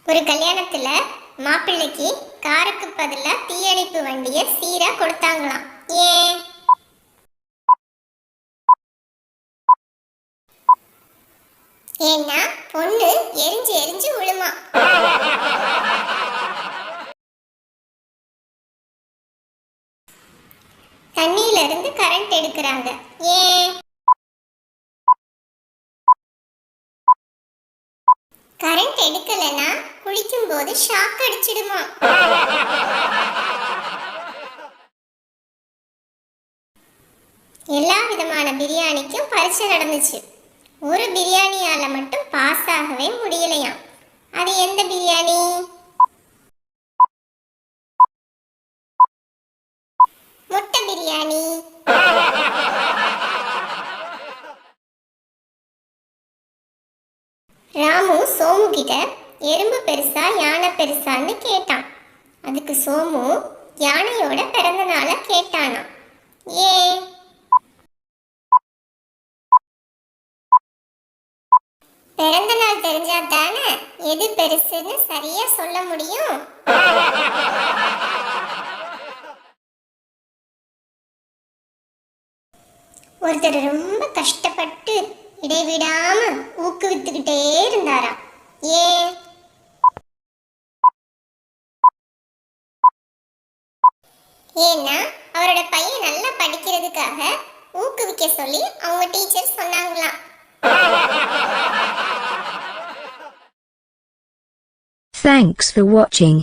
ஒரு கல்யாணத்துல மாப்பிள்ளைக்கு காருக்கு பதிலா தீயணைப்பு வண்டிய சீரா கொடுத்தாங்களாம். ஏன்? ஏன்னா பொண்ணு எரிஞ்சு எரிஞ்சு விழுமா. தண்ணியில இருந்து கரண்ட் எடுக்கிறாங்க. ஏன்? கரண்ட் எடுக்கலனா குளிக்கும் போது ஷாக் அடிச்சிடுமா. எல்லா விதமான பிரியாணிக்கும் பரீட்சை நடந்துச்சு. ஒரு பிரியாணியால மட்டும் பாஸ் ஆகவே முடியலையாம். அது எந்த பிரியாணி? முட்டை பிரியாணி. ராமு சோமு கிட்ட எறும்பு பெருசா யானை பெருசான்னு கேட்டான். அதுக்கு சோமு யானையோட பிறந்த நாள கேட்டானா. ஏன்? பிறந்த நாள் தெரிஞ்சா தானே எது பெருசுன்னு சரியா சொல்ல முடியும். ஒருத்தர் ரொம்ப கஷ்டப்பட்டு இடைவிடாம ஊக்குவித்துக்கிட்டே இருந்தாராம். ஏன்? ஏன்னா அவரோட பையன் நல்லா படிக்கிறதுக்காக ஊக்குவிக்க சொல்லி அவங்க டீச்சர் சொன்னாங்களாம். Thanks for watching.